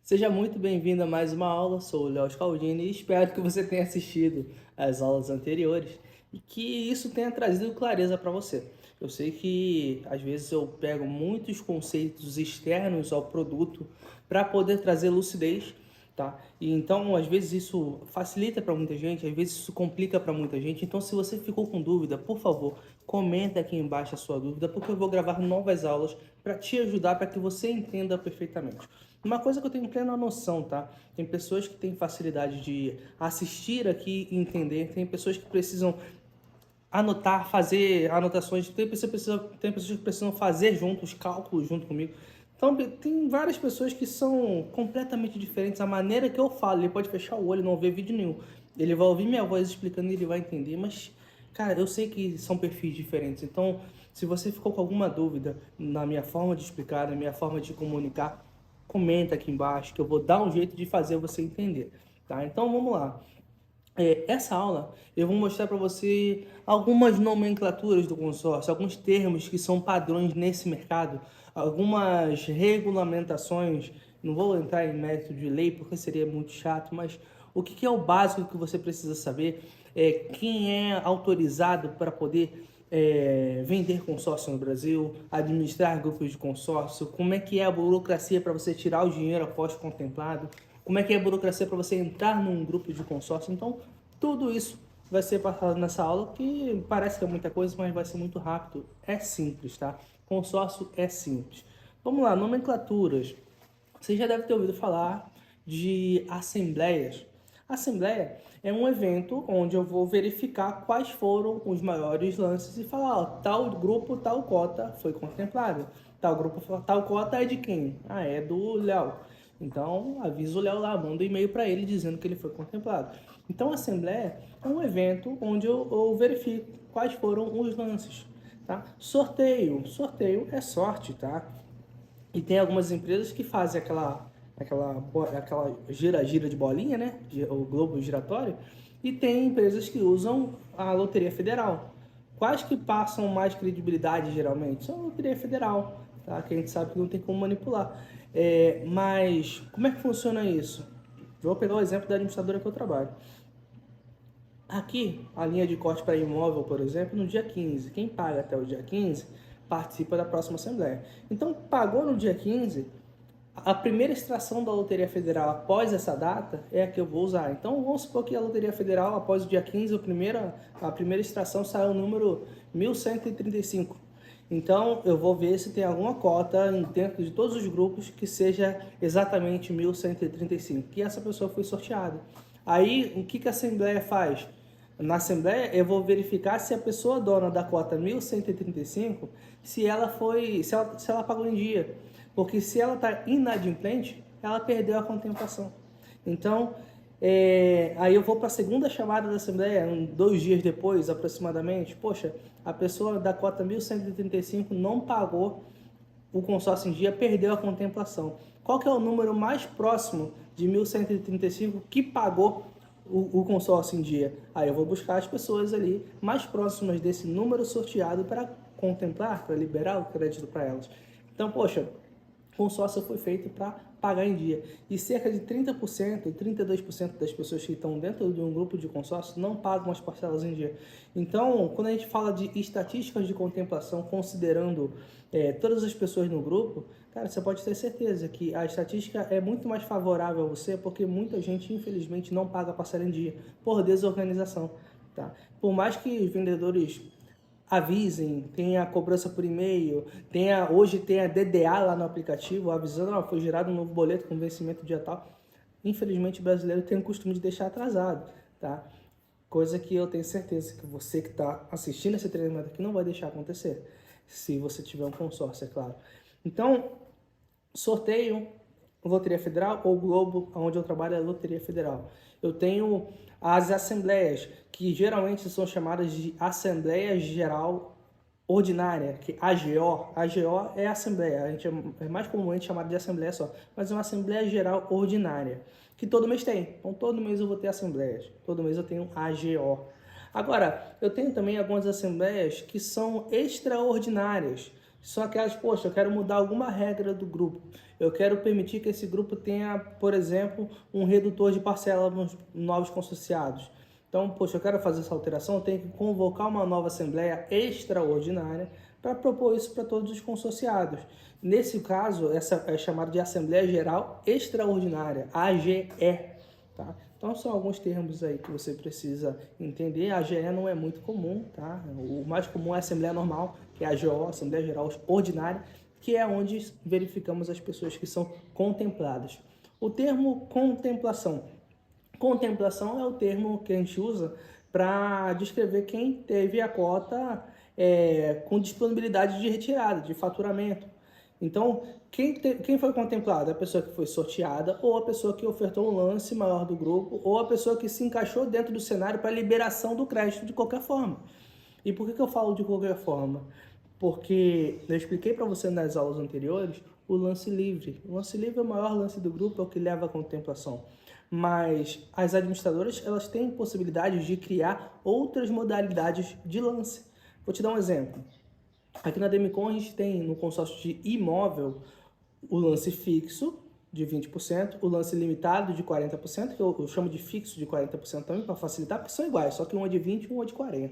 Seja muito bem-vindo a mais uma aula. Sou o Léo Scaldini e espero que você tenha assistido às aulas anteriores e que isso tenha trazido clareza para você. Eu sei que às vezes eu pego muitos conceitos externos ao produto para poder trazer lucidez, tá? E então, às vezes isso facilita para muita gente, às vezes isso complica para muita gente. Então, se você ficou com dúvida, por favor, comenta aqui embaixo a sua dúvida, porque eu vou gravar novas aulas para te ajudar para que você entenda perfeitamente. Uma coisa que eu tenho plena noção, tá? Tem pessoas que têm facilidade de assistir aqui e entender, tem pessoas que precisam anotar, fazer anotações, tem pessoas que precisam fazer juntos, cálculos junto comigo. Então, tem várias pessoas que são completamente diferentes. A maneira que eu falo, ele pode fechar o olho e não ver vídeo nenhum. Ele vai ouvir minha voz explicando e ele vai entender, mas, cara, eu sei que são perfis diferentes. Então, se você ficou com alguma dúvida na minha forma de explicar, na minha forma de comunicar, comenta aqui embaixo que eu vou dar um jeito de fazer você entender, tá? Então, vamos lá. Essa aula eu vou mostrar para você algumas nomenclaturas do consórcio, alguns termos que são padrões nesse mercado, algumas regulamentações. Não vou entrar em mérito de lei porque seria muito chato, mas o que é o básico que você precisa saber é quem é autorizado para poder vender consórcio no Brasil, administrar grupos de consórcio, como é que é a burocracia para você tirar o dinheiro após contemplado, como é que é a burocracia para você entrar num grupo de consórcio. Então, tudo isso vai ser passado nessa aula, que parece que é muita coisa, mas vai ser muito rápido. É simples, tá? Consórcio é simples. Vamos lá, nomenclaturas. Você já deve ter ouvido falar de assembleias. Assembleia é um evento onde eu vou verificar quais foram os maiores lances e falar, ó, tal grupo, tal cota foi contemplado. Tal grupo, tal cota é de quem? Ah, é do Léo. Então, avisa o Léo lá, manda um e-mail para ele dizendo que ele foi contemplado. Então, a Assembleia é um evento onde eu verifico quais foram os lances. Tá? Sorteio. Sorteio é sorte, tá? E tem algumas empresas que fazem aquela gira-gira de bolinha, né? O globo giratório. E tem empresas que usam a Loteria Federal. Quais que passam mais credibilidade geralmente? São a Loteria Federal, tá? Que a gente sabe que não tem como manipular. Mas como é que funciona isso? Vou pegar o exemplo da administradora que eu trabalho. Aqui, a linha de corte para imóvel, por exemplo, no dia 15. Quem paga até o dia 15 participa da próxima Assembleia. Então, pagou no dia 15, a primeira extração da Loteria Federal após essa data é a que eu vou usar. Então, vamos supor que a Loteria Federal, após o dia 15, a primeira extração saiu o número 1135. Então, eu vou ver se tem alguma cota dentro de todos os grupos que seja exatamente 1135, que essa pessoa foi sorteada. Aí, o que a Assembleia faz? Na Assembleia, eu vou verificar se a pessoa dona da cota 1135, se ela pagou em dia. Porque se ela está inadimplente, ela perdeu a contemplação. Então, aí eu vou para a segunda chamada da Assembleia, 2 dias depois, aproximadamente. Poxa, a pessoa da cota 1135 não pagou o consórcio em dia, perdeu a contemplação. Qual que é o número mais próximo de 1135 que pagou o consórcio em dia? Aí eu vou buscar as pessoas ali mais próximas desse número sorteado para contemplar, para liberar o crédito para elas. Então, poxa, o consórcio foi feito para pagar em dia. E cerca de 30%, 32% das pessoas que estão dentro de um grupo de consórcio não pagam as parcelas em dia. Então, quando a gente fala de estatísticas de contemplação, considerando todas as pessoas no grupo, cara, você pode ter certeza que a estatística é muito mais favorável a você, porque muita gente, infelizmente, não paga a parcela em dia, por desorganização. Tá? Por mais que os vendedores avisem, tem a cobrança por e-mail, hoje tem a DDA lá no aplicativo, avisando, foi gerado um novo boleto com vencimento dia tal. Infelizmente o brasileiro tem o costume de deixar atrasado, tá? Coisa que eu tenho certeza que você que está assistindo esse treinamento aqui não vai deixar acontecer, se você tiver um consórcio, é claro. Então, sorteio, Loteria Federal, ou Globo, onde eu trabalho é Loteria Federal. Eu tenho as assembleias, que geralmente são chamadas de Assembleia Geral Ordinária, que AGO. AGO é Assembleia, a gente é mais comumente chamado de Assembleia só, mas é uma Assembleia Geral Ordinária, que todo mês tem. Então todo mês eu vou ter assembleias, todo mês eu tenho AGO. Agora, eu tenho também algumas assembleias que são extraordinárias, são aquelas, poxa, eu quero mudar alguma regra do grupo. Eu quero permitir que esse grupo tenha, por exemplo, um redutor de parcela nos novos consociados. Então, poxa, eu quero fazer essa alteração, eu tenho que convocar uma nova assembleia extraordinária para propor isso para todos os consociados. Nesse caso, essa é chamada de Assembleia Geral Extraordinária, AGE, tá? Então, são alguns termos aí que você precisa entender. A AGE não é muito comum, tá? O mais comum é a Assembleia Normal, que é a AGO, Assembleia Geral Ordinária, que é onde verificamos as pessoas que são contempladas. O termo contemplação. Contemplação é o termo que a gente usa para descrever quem teve a cota com disponibilidade de retirada, de faturamento. Então, quem foi contemplado? A pessoa que foi sorteada, ou a pessoa que ofertou um lance maior do grupo, ou a pessoa que se encaixou dentro do cenário para liberação do crédito de qualquer forma. E por que eu falo de qualquer forma? Porque eu expliquei para você nas aulas anteriores o lance livre. O lance livre é o maior lance do grupo, é o que leva à contemplação. Mas as administradoras, elas têm possibilidade de criar outras modalidades de lance. Vou te dar um exemplo. Aqui na Demicon a gente tem no consórcio de imóvel o lance fixo de 20%, o lance limitado de 40%, que eu chamo de fixo de 40% também para facilitar, porque são iguais, só que um é de 20% e um é de 40%.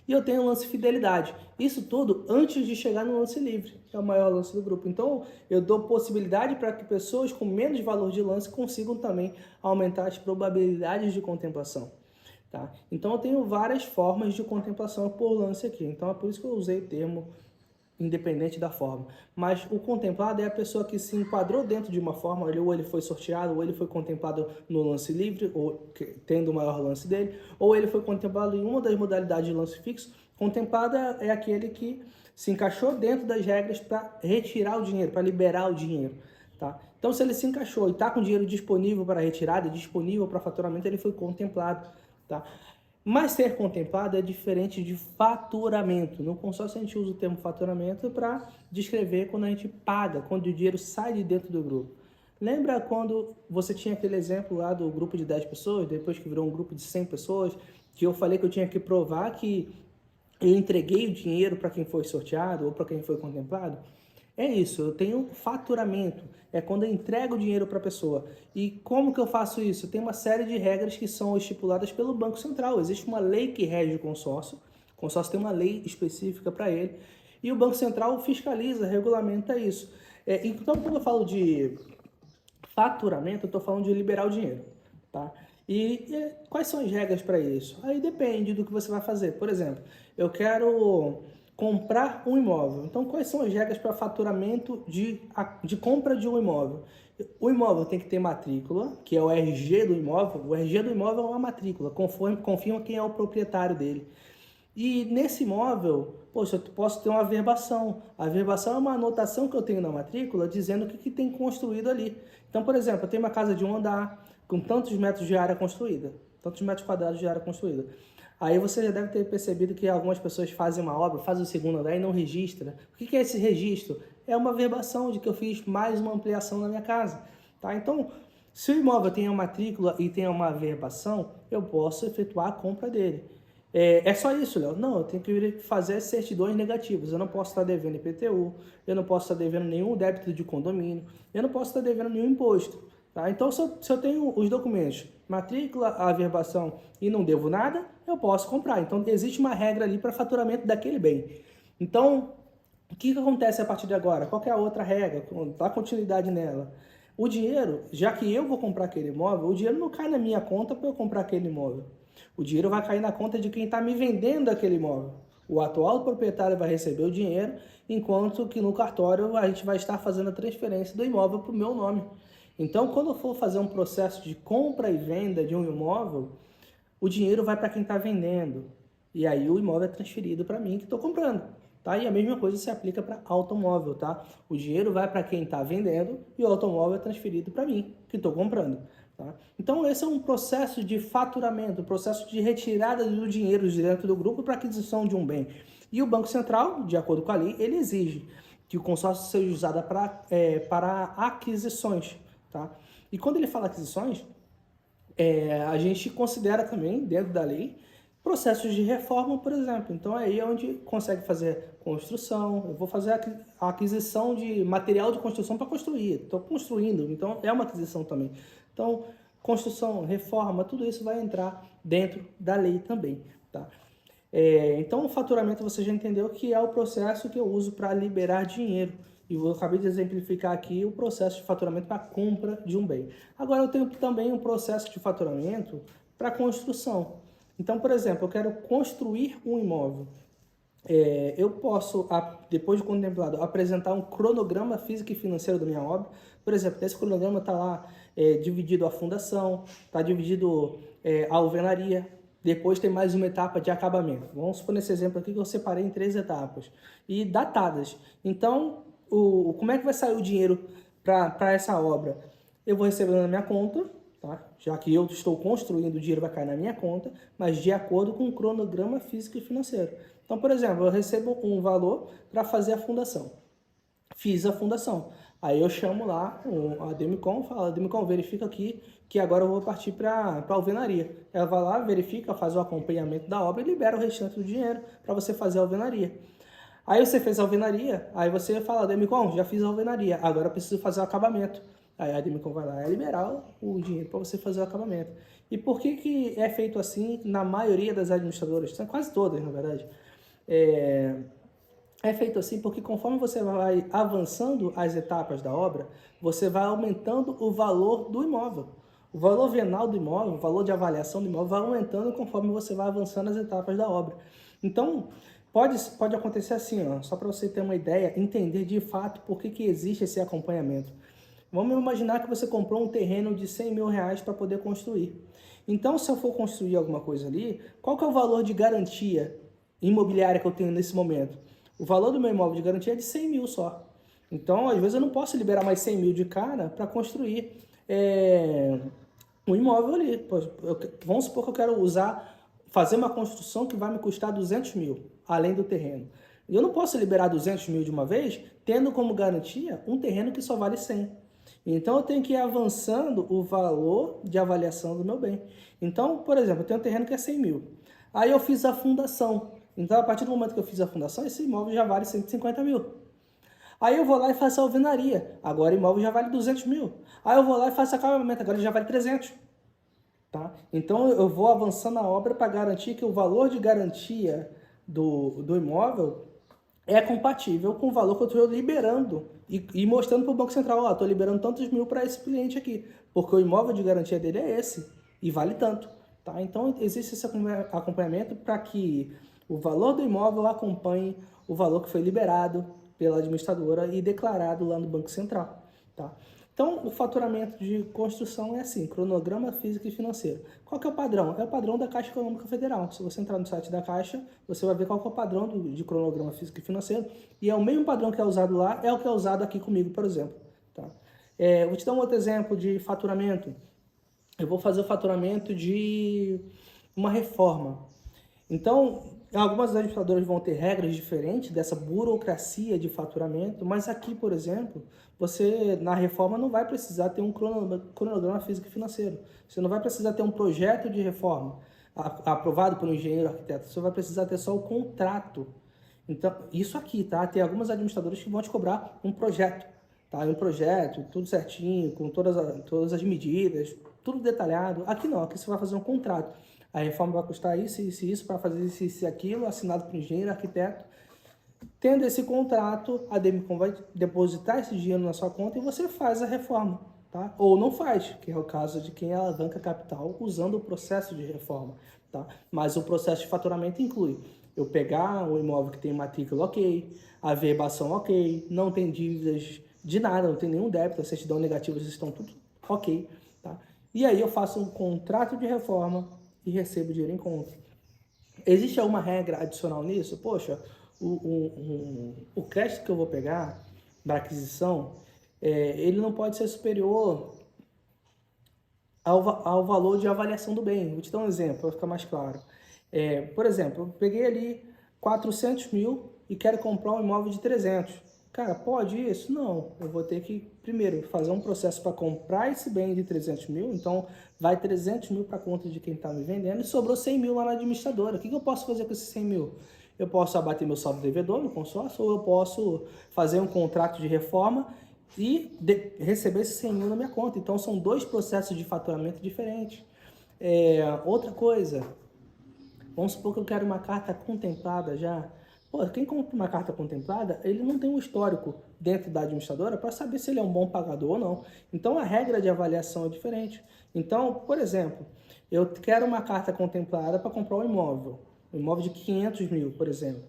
E eu tenho o lance fidelidade. Isso tudo antes de chegar no lance livre, que é o maior lance do grupo. Então, eu dou possibilidade para que pessoas com menos valor de lance consigam também aumentar as probabilidades de contemplação. Tá? Então, eu tenho várias formas de contemplação por lance aqui. Então, é por isso que eu usei o termo independente da forma. Mas o contemplado é a pessoa que se enquadrou dentro de uma forma, ou ele foi sorteado, ou ele foi contemplado no lance livre, ou tendo o maior lance dele, ou ele foi contemplado em uma das modalidades de lance fixo. Contemplada é aquele que se encaixou dentro das regras para retirar o dinheiro, para liberar o dinheiro. Tá? Então, se ele se encaixou e está com dinheiro disponível para retirada, disponível para faturamento, ele foi contemplado. Tá? Mas ser contemplado é diferente de faturamento. No consórcio a gente usa o termo faturamento para descrever quando a gente paga, quando o dinheiro sai de dentro do grupo. Lembra quando você tinha aquele exemplo lá do grupo de 10 pessoas, depois que virou um grupo de 100 pessoas, que eu falei que eu tinha que provar que eu entreguei o dinheiro para quem foi sorteado ou para quem foi contemplado? É isso, eu tenho faturamento, é quando eu entrego o dinheiro para a pessoa. E como que eu faço isso? Tem uma série de regras que são estipuladas pelo Banco Central. Existe uma lei que rege o consórcio tem uma lei específica para ele, e o Banco Central fiscaliza, regulamenta isso. Então, quando eu falo de faturamento, eu estou falando de liberar o dinheiro, tá? E quais são as regras para isso? Aí depende do que você vai fazer. Por exemplo, eu quero comprar um imóvel. Então, quais são as regras para faturamento de compra de um imóvel? O imóvel tem que ter matrícula, que é o RG do imóvel. O RG do imóvel é uma matrícula, confirma quem é o proprietário dele. E nesse imóvel, poxa, eu posso ter uma averbação. A averbação é uma anotação que eu tenho na matrícula dizendo o que tem construído ali. Então, por exemplo, eu tenho uma casa de um andar com tantos metros de área construída, tantos metros quadrados de área construída. Aí você já deve ter percebido que algumas pessoas fazem uma obra, fazem o segundo andar e não registra. O que é esse registro? É uma averbação de que eu fiz mais uma ampliação na minha casa. Tá? Então, se o imóvel tem uma matrícula e tem uma averbação, eu posso efetuar a compra dele. É só isso, Léo? Não, eu tenho que fazer certidões negativas. Eu não posso estar devendo IPTU, eu não posso estar devendo nenhum débito de condomínio, eu não posso estar devendo nenhum imposto. Tá? Então, se eu tenho os documentos, matrícula, averbação e não devo nada, eu posso comprar. Então, existe uma regra ali para faturamento daquele bem. Então, o que acontece a partir de agora? Qual é a outra regra? Dá continuidade nela. O dinheiro, já que eu vou comprar aquele imóvel, o dinheiro não cai na minha conta para eu comprar aquele imóvel. O dinheiro vai cair na conta de quem está me vendendo aquele imóvel. O atual proprietário vai receber o dinheiro, enquanto que no cartório a gente vai estar fazendo a transferência do imóvel para o meu nome. Então, quando eu for fazer um processo de compra e venda de um imóvel, o dinheiro vai para quem está vendendo. E aí o imóvel é transferido para mim que estou comprando. Tá? E a mesma coisa se aplica para automóvel. Tá? O dinheiro vai para quem está vendendo e o automóvel é transferido para mim que estou comprando. Tá? Então, esse é um processo de faturamento, um processo de retirada do dinheiro de dentro do grupo para aquisição de um bem. E o Banco Central, de acordo com a lei, ele exige que o consórcio seja usado para aquisições. Tá? E quando ele fala aquisições, a gente considera também, dentro da lei, Processos de reforma, por exemplo. Então, aí é onde consegue fazer construção. Eu vou fazer a aquisição de material de construção para construir. Estou construindo, então é uma aquisição também. Então, construção, reforma, tudo isso vai entrar dentro da lei também, tá? Então, o faturamento você já entendeu que é o processo que eu uso para liberar dinheiro. E eu acabei de exemplificar aqui o processo de faturamento para compra de um bem. Agora, eu tenho também um processo de faturamento para construção. Então, por exemplo, eu quero construir um imóvel. Eu posso, depois de contemplado, apresentar um cronograma físico e financeiro da minha obra. Por exemplo, nesse cronograma está lá dividido a fundação, está dividido a alvenaria. Depois tem mais uma etapa de acabamento. Vamos supor nesse exemplo aqui que eu separei em 3 etapas e datadas. Então, como é que vai sair o dinheiro para essa obra? Eu vou receber na minha conta, tá? Já que eu estou construindo, o dinheiro vai cair na minha conta, mas de acordo com o cronograma físico e financeiro. Então, por exemplo, eu recebo um valor para fazer a fundação. Fiz a fundação. Aí eu chamo lá a Demicon, falo, Demicon, verifica aqui que agora eu vou partir para a alvenaria. Ela vai lá, verifica, faz o acompanhamento da obra e libera o restante do dinheiro para você fazer a alvenaria. Aí você fez a alvenaria, aí você fala, Demicon, já fiz a alvenaria, agora eu preciso fazer o acabamento. Aí a Demicon vai lá e liberar o dinheiro para você fazer o acabamento. E por que é feito assim na maioria das administradoras? São quase todas, na verdade. É feito assim porque conforme você vai avançando as etapas da obra, você vai aumentando o valor do imóvel. O valor venal do imóvel, o valor de avaliação do imóvel vai aumentando conforme você vai avançando as etapas da obra. Então, pode acontecer assim, ó, só para você ter uma ideia, entender de fato por que existe esse acompanhamento. Vamos imaginar que você comprou um terreno de 100 mil reais para poder construir. Então, se eu for construir alguma coisa ali, qual que é o valor de garantia imobiliária que eu tenho nesse momento? O valor do meu imóvel de garantia é de 100 mil só. Então, às vezes eu não posso liberar mais 100 mil de cara para construir um imóvel ali. Vamos supor que eu quero fazer uma construção que vai me custar 200 mil, além do terreno. E eu não posso liberar 200 mil de uma vez, tendo como garantia um terreno que só vale 100. Então, eu tenho que ir avançando o valor de avaliação do meu bem. Então, por exemplo, eu tenho um terreno que é 100 mil. Aí eu fiz a fundação. Então, a partir do momento que eu fiz a fundação, esse imóvel já vale 150 mil. Aí eu vou lá e faço a alvenaria. Agora o imóvel já vale 200 mil. Aí eu vou lá e faço acabamento. Agora ele já vale 300. Tá? Então, eu vou avançando a obra para garantir que o valor de garantia do imóvel é compatível com o valor que eu estou liberando e mostrando para o Banco Central, estou liberando tantos mil para esse cliente aqui, porque o imóvel de garantia dele é esse e vale tanto. Tá? Então, existe esse acompanhamento para que o valor do imóvel acompanhe o valor que foi liberado pela administradora e declarado lá no Banco Central. Tá? Então, o faturamento de construção é assim, cronograma físico e financeiro. Qual que é o padrão? É o padrão da Caixa Econômica Federal. Se você entrar no site da Caixa, você vai ver qual que é o padrão de cronograma físico e financeiro. E é o mesmo padrão que é usado lá, é o que é usado aqui comigo, por exemplo. Tá? Vou te dar um outro exemplo de faturamento. Eu vou fazer o faturamento de uma reforma. Então, algumas administradoras vão ter regras diferentes dessa burocracia de faturamento, mas aqui, por exemplo, você na reforma não vai precisar ter um cronograma físico e financeiro. Você não vai precisar ter um projeto de reforma aprovado por um engenheiro arquiteto. Você vai precisar ter só o contrato. Então, isso aqui, tá? Tem algumas administradoras que vão te cobrar um projeto, tá? Um projeto, tudo certinho, com todas as medidas, tudo detalhado. Aqui não, aqui você vai fazer um contrato. A reforma vai custar isso para fazer isso e aquilo, assinado por engenheiro, arquiteto. Tendo esse contrato, a Demicon vai depositar esse dinheiro na sua conta e você faz a reforma, tá? Ou não faz, que é o caso de quem alavanca capital usando o processo de reforma, tá? Mas o processo de faturamento inclui eu pegar um imóvel que tem matrícula ok, a verbação ok, não tem dívidas de nada, não tem nenhum débito, a certidão negativa estão tudo ok, tá? E aí eu faço um contrato de reforma e recebo dinheiro em conta. Existe alguma regra adicional nisso? Poxa, o crédito que eu vou pegar da aquisição, ele não pode ser superior ao valor de avaliação do bem. Vou te dar um exemplo, para ficar mais claro. Por exemplo, eu peguei ali 400 mil e quero comprar um imóvel de 300. Cara, pode isso? Não. Eu vou ter que, primeiro, fazer um processo para comprar esse bem de 300 mil. Então, vai 300 mil para conta de quem está me vendendo e sobrou 100 mil lá na administradora. O que eu posso fazer com esses 100 mil? Eu posso abater meu saldo devedor no consórcio ou eu posso fazer um contrato de reforma e receber esses 100 mil na minha conta. Então, são dois processos de faturamento diferentes. Outra coisa, vamos supor que eu quero uma carta contemplada já. Pô, quem compra uma carta contemplada, ele não tem um histórico dentro da administradora para saber se ele é um bom pagador ou não. Então, a regra de avaliação é diferente. Então, por exemplo, eu quero uma carta contemplada para comprar um imóvel de 500 mil, por exemplo.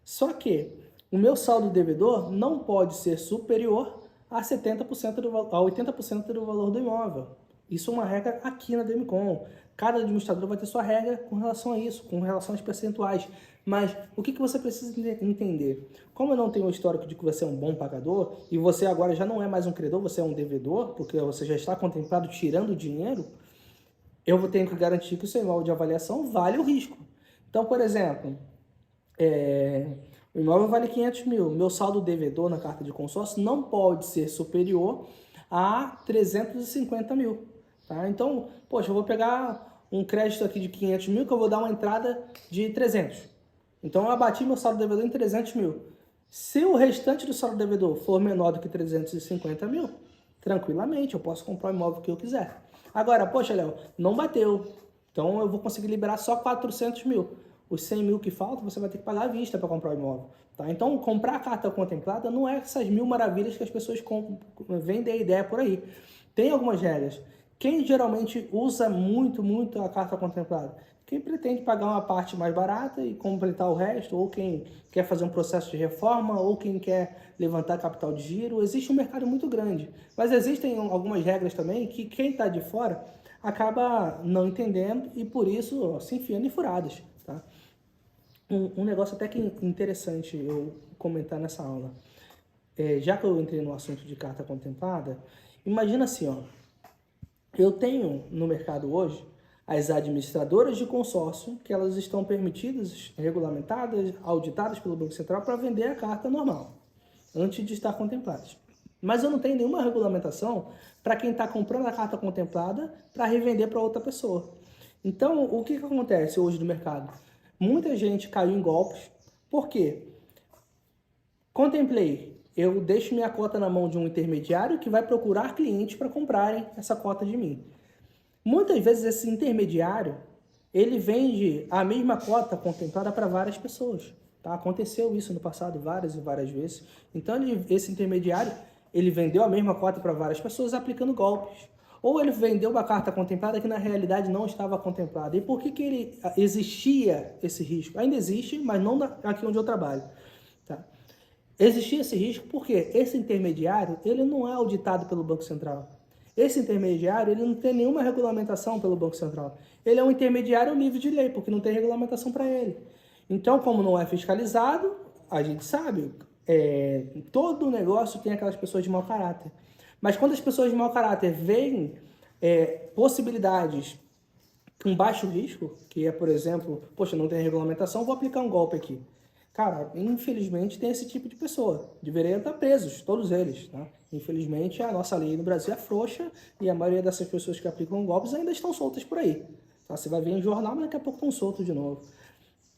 Só que o meu saldo devedor não pode ser superior a 70% a 80% do valor do imóvel. Isso é uma regra aqui na Demicon. Cada administrador vai ter sua regra com relação a isso, com relação aos percentuais. Mas o que você precisa entender? Como eu não tenho o histórico de que você é um bom pagador, e você agora já não é mais um credor, você é um devedor, porque você já está contemplado tirando dinheiro, eu vou ter que garantir que o seu imóvel de avaliação vale o risco. Então, por exemplo, o imóvel vale 500 mil, meu saldo devedor na carta de consórcio não pode ser superior a 350 mil. Tá? Então, poxa, eu vou pegar um crédito aqui de 500 mil que eu vou dar uma entrada de 300. Então, eu abati meu saldo devedor em 300 mil. Se o restante do saldo devedor for menor do que 350 mil, tranquilamente, eu posso comprar o imóvel que eu quiser. Agora, poxa, Léo, não bateu. Então, eu vou conseguir liberar só 400 mil. Os 100 mil que faltam, você vai ter que pagar à vista para comprar o imóvel. Tá? Então, comprar a carta contemplada não é essas mil maravilhas que as pessoas vendem a ideia por aí. Tem algumas regras. Quem geralmente usa muito a carta contemplada? Quem pretende pagar uma parte mais barata e completar o resto, ou quem quer fazer um processo de reforma, ou quem quer levantar capital de giro. Existe um mercado muito grande, mas existem algumas regras também que quem está de fora acaba não entendendo e por isso se enfiando em furadas. Tá? Um negócio até que interessante eu comentar nessa aula, já que eu entrei no assunto de carta contemplada, imagina assim, ó, eu tenho no mercado hoje as administradoras de consórcio, que elas estão permitidas, regulamentadas, auditadas pelo Banco Central para vender a carta normal, antes de estar contempladas. Mas eu não tenho nenhuma regulamentação para quem está comprando a carta contemplada para revender para outra pessoa. Então, o que acontece hoje no mercado? Muita gente caiu em golpes. Por quê? Contemplei. Eu deixo minha cota na mão de um intermediário que vai procurar clientes para comprarem essa cota de mim. Muitas vezes esse intermediário, ele vende a mesma cota contemplada para várias pessoas. Tá? Aconteceu isso no passado várias e várias vezes. Então esse intermediário, ele vendeu a mesma cota para várias pessoas aplicando golpes. Ou ele vendeu uma carta contemplada que na realidade não estava contemplada. E por que existia esse risco? Ainda existe, mas não aqui onde eu trabalho. Tá? Existia esse risco porque esse intermediário, ele não é auditado pelo Banco Central. Esse intermediário, ele não tem nenhuma regulamentação pelo Banco Central. Ele é um intermediário livre de lei, porque não tem regulamentação para ele. Então, como não é fiscalizado, a gente sabe, todo negócio tem aquelas pessoas de mau caráter. Mas quando as pessoas de mau caráter veem possibilidades com baixo risco, que é, por exemplo, poxa, não tem regulamentação, vou aplicar um golpe aqui. Cara, infelizmente tem esse tipo de pessoa. Deveriam estar presos, todos eles. Tá? Infelizmente, a nossa lei no Brasil é frouxa e a maioria dessas pessoas que aplicam golpes ainda estão soltas por aí. Tá? Você vai ver em jornal, mas daqui a pouco estão soltos de novo.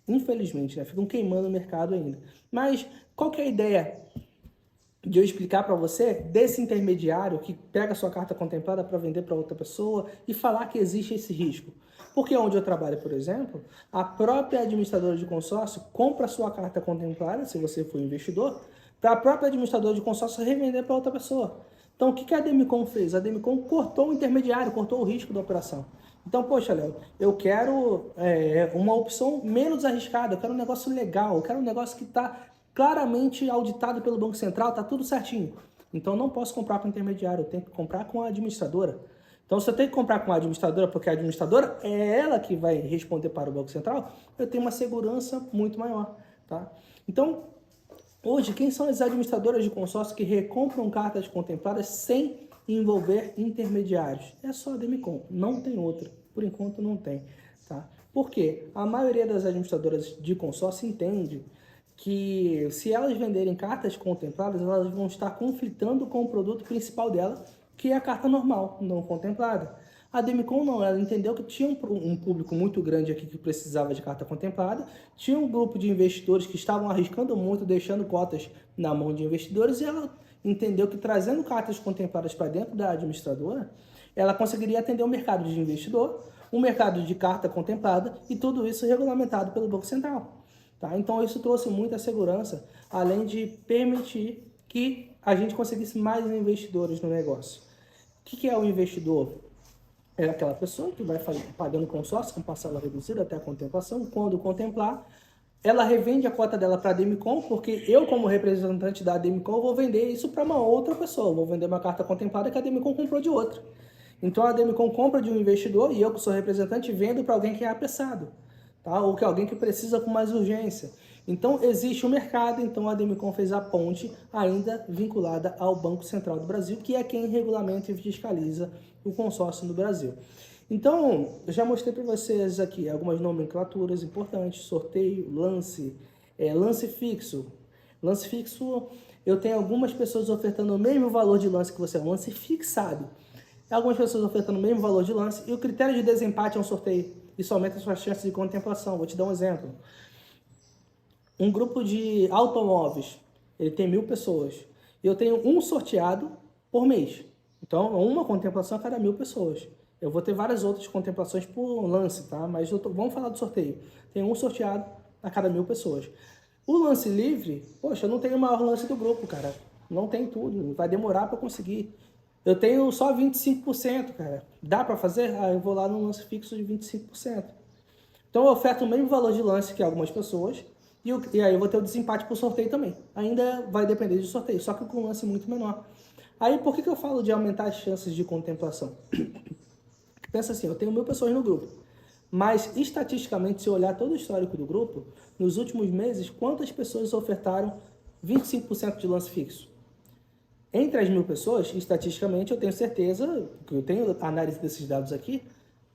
Infelizmente, né? Ficam queimando o mercado ainda. Mas qual que é a ideia de eu explicar para você desse intermediário que pega a sua carta contemplada para vender para outra pessoa e falar que existe esse risco? Porque onde eu trabalho, por exemplo, a própria administradora de consórcio compra a sua carta contemplada, se você for investidor, para a própria administradora de consórcio revender para outra pessoa. Então, o que a Demicon fez? A Demicon cortou o intermediário, cortou o risco da operação. Então, poxa, Léo, eu quero uma opção menos arriscada, eu quero um negócio legal, eu quero um negócio que está claramente auditado pelo Banco Central, está tudo certinho. Então, eu não posso comprar com o intermediário, eu tenho que comprar com a administradora. Então, se eu tenho que comprar com a administradora, porque a administradora é ela que vai responder para o Banco Central, eu tenho uma segurança muito maior. Tá? Então, hoje, quem são as administradoras de consórcio que recompram cartas contempladas sem envolver intermediários? É só a Demicon, não tem outra. Por enquanto, não tem. Tá? Por quê? A maioria das administradoras de consórcio entende que se elas venderem cartas contempladas, elas vão estar conflitando com o produto principal dela, que é a carta normal, não contemplada. A Demicon não, ela entendeu que tinha um público muito grande aqui que precisava de carta contemplada, tinha um grupo de investidores que estavam arriscando muito, deixando cotas na mão de investidores, e ela entendeu que trazendo cartas contempladas para dentro da administradora, ela conseguiria atender o mercado de investidor, o mercado de carta contemplada e tudo isso regulamentado pelo Banco Central. Tá? Então isso trouxe muita segurança, além de permitir que a gente conseguisse mais investidores no negócio. O que é o investidor? É aquela pessoa que vai pagando consórcio com parcela reduzida até a contemplação. Quando contemplar, ela revende a cota dela para a Demicon, porque eu, como representante da Demicon, vou vender isso para uma outra pessoa. Vou vender uma carta contemplada que a Demicon comprou de outra. Então a Demicon compra de um investidor e eu, que sou representante, vendo para alguém que é apressado, tá? Ou que é alguém que precisa com mais urgência. Então existe o mercado, então a Demicon fez a ponte ainda vinculada ao Banco Central do Brasil, que é quem regulamenta e fiscaliza o consórcio no Brasil. Então, eu já mostrei para vocês aqui algumas nomenclaturas importantes, sorteio, lance, lance fixo. Lance fixo, eu tenho algumas pessoas ofertando o mesmo valor de lance que você, lance fixado. Algumas pessoas ofertando o mesmo valor de lance, e o critério de desempate é um sorteio. Isso aumenta as suas chances de contemplação. Vou te dar um exemplo. Um grupo de automóveis, ele tem 1.000 pessoas. E eu tenho um sorteado por mês. Então, uma contemplação a cada 1.000 pessoas. Eu vou ter várias outras contemplações por lance, tá? Mas vamos falar do sorteio. Tem um sorteado a cada 1.000 pessoas. O lance livre, poxa, eu não tenho o maior lance do grupo, cara. Não tem tudo, vai demorar para conseguir. Eu tenho só 25%, cara. Dá para fazer? Ah, eu vou lá no lance fixo de 25%. Então eu oferto o mesmo valor de lance que algumas pessoas, e aí eu vou ter o desempate por sorteio também. Ainda vai depender de sorteio, só que com um lance muito menor. Aí por que eu falo de aumentar as chances de contemplação? Pensa assim, eu tenho 1.000 pessoas no grupo, mas estatisticamente, se eu olhar todo o histórico do grupo, nos últimos meses, quantas pessoas ofertaram 25% de lance fixo? Entre as 1.000 pessoas, estatisticamente, eu tenho certeza, que eu tenho análise desses dados aqui,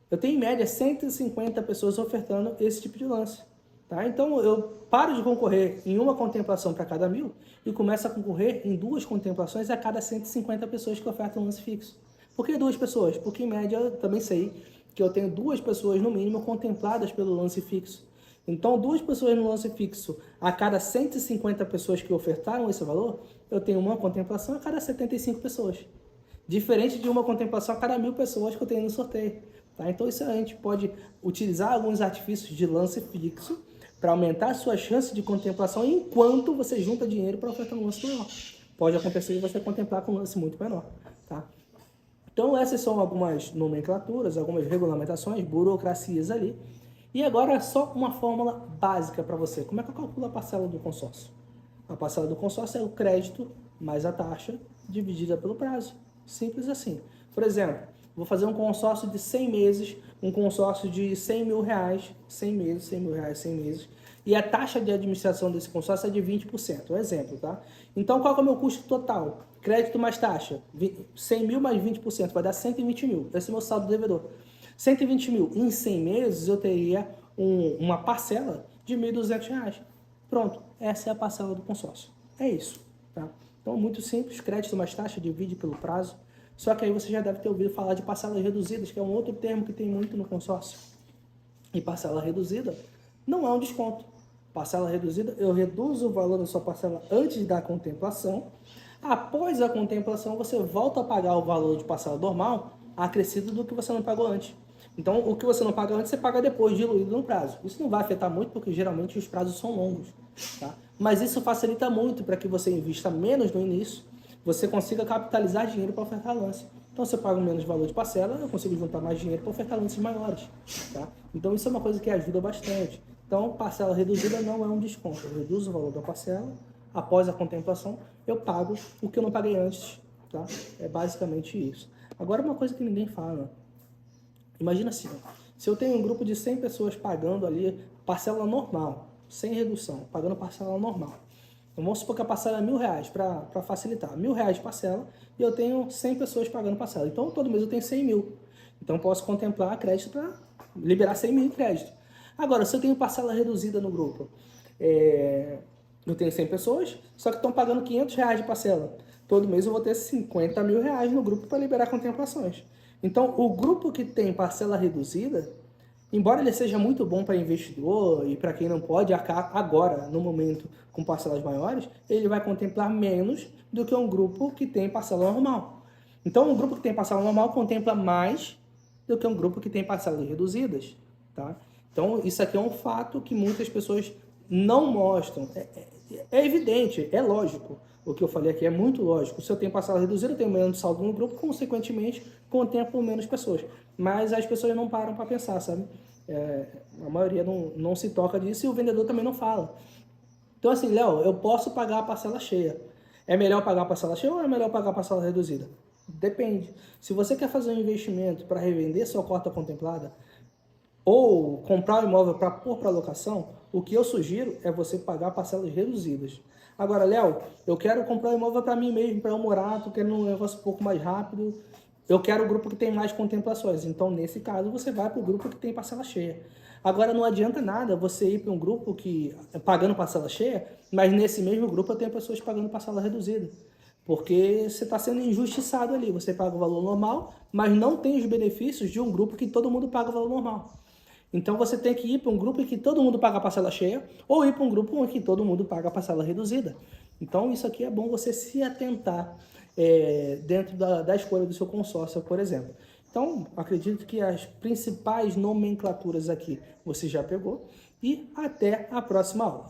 eu tenho em média 150 pessoas ofertando esse tipo de lance. Tá? Então eu paro de concorrer em uma contemplação para cada 1.000 e começo a concorrer em 2 contemplações a cada 150 pessoas que ofertam lance fixo. Por que 2 pessoas? Porque em média eu também sei que eu tenho 2 pessoas no mínimo contempladas pelo lance fixo. Então 2 pessoas no lance fixo a cada 150 pessoas que ofertaram esse valor, eu tenho uma contemplação a cada 75 pessoas. Diferente de uma contemplação a cada 1.000 pessoas que eu tenho no sorteio. Tá? Então isso a gente pode utilizar alguns artifícios de lance fixo para aumentar a sua chance de contemplação enquanto você junta dinheiro para ofertar um lance maior. Pode acontecer de você contemplar com um lance muito menor. Tá? Então essas são algumas nomenclaturas, algumas regulamentações, burocracias ali. E agora só uma fórmula básica para você. Como é que eu calculo a parcela do consórcio? A parcela do consórcio é o crédito mais a taxa dividida pelo prazo. Simples assim. Por exemplo, vou fazer um consórcio de 100 meses, um consórcio de 100 mil reais, 100 meses, 100 mil reais, 100 meses, e a taxa de administração desse consórcio é de 20%, um exemplo, tá? Então, qual é o meu custo total? Crédito mais taxa, 100 mil mais 20%, vai dar 120 mil, esse é o meu saldo devedor. 120 mil, em 100 meses eu teria uma parcela de R$ 1.200. Pronto, essa é a parcela do consórcio. É isso, tá? Então, muito simples, crédito mais taxa, divide pelo prazo. Só que aí você já deve ter ouvido falar de parcelas reduzidas, que é um outro termo que tem muito no consórcio. E parcela reduzida não é um desconto. Parcela reduzida, eu reduzo o valor da sua parcela antes da contemplação. Após a contemplação, você volta a pagar o valor de parcela normal, acrescido do que você não pagou antes. Então, o que você não paga antes, você paga depois, diluído no prazo. Isso não vai afetar muito, porque geralmente os prazos são longos. Tá? Mas isso facilita muito para que você invista menos no início, você consiga capitalizar dinheiro para ofertar lance. Então, você paga menos valor de parcela, eu consigo juntar mais dinheiro para ofertar lances maiores. Tá? Então, isso é uma coisa que ajuda bastante. Então, parcela reduzida não é um desconto. Eu reduzo o valor da parcela, após a contemplação, eu pago o que eu não paguei antes. Tá? É basicamente isso. Agora, uma coisa que ninguém fala. Imagina assim, se eu tenho um grupo de 100 pessoas pagando ali parcela normal, sem redução, pagando parcela normal. Então, vamos supor que a parcela é R$ 1.000 para facilitar. R$ 1.000 de parcela e eu tenho 100 pessoas pagando parcela. Então, todo mês eu tenho 100 mil. Então, eu posso contemplar crédito para liberar 100 mil em crédito. Agora, se eu tenho parcela reduzida no grupo, Eu tenho 100 pessoas, só que estão pagando R$ 500 de parcela. Todo mês eu vou ter R$ 50 mil no grupo para liberar contemplações. Então, o grupo que tem parcela reduzida, embora ele seja muito bom para investidor e para quem não pode arcar agora, no momento, com parcelas maiores, ele vai contemplar menos do que um grupo que tem parcela normal. Então, um grupo que tem parcela normal contempla mais do que um grupo que tem parcelas reduzidas, tá? Então, isso aqui é um fato que muitas pessoas não mostram. É evidente, é lógico. O que eu falei aqui é muito lógico. Se eu tenho parcela reduzida, eu tenho menos saldo no grupo, consequentemente, contemplo menos pessoas. Mas as pessoas não param para pensar, sabe? A maioria não se toca disso e o vendedor também não fala. Então, assim, Léo, eu posso pagar a parcela cheia. É melhor pagar a parcela cheia ou é melhor pagar a parcela reduzida? Depende. Se você quer fazer um investimento para revender sua cota contemplada ou comprar um imóvel para pôr para locação, o que eu sugiro é você pagar parcelas reduzidas. Agora, Léo, eu quero comprar um imóvel para mim mesmo, para eu morar, tô querendo um negócio um pouco mais rápido, eu quero o grupo que tem mais contemplações. Então, nesse caso, você vai para o grupo que tem parcela cheia. Agora, não adianta nada você ir para um grupo que pagando parcela cheia, mas nesse mesmo grupo eu tenho pessoas pagando parcela reduzida. Porque você está sendo injustiçado ali. Você paga o valor normal, mas não tem os benefícios de um grupo que todo mundo paga o valor normal. Então você tem que ir para um grupo em que todo mundo paga a parcela cheia ou ir para um grupo em que todo mundo paga a parcela reduzida. Então isso aqui é bom você se atentar dentro da escolha do seu consórcio, por exemplo. Então acredito que as principais nomenclaturas aqui você já pegou e até a próxima aula.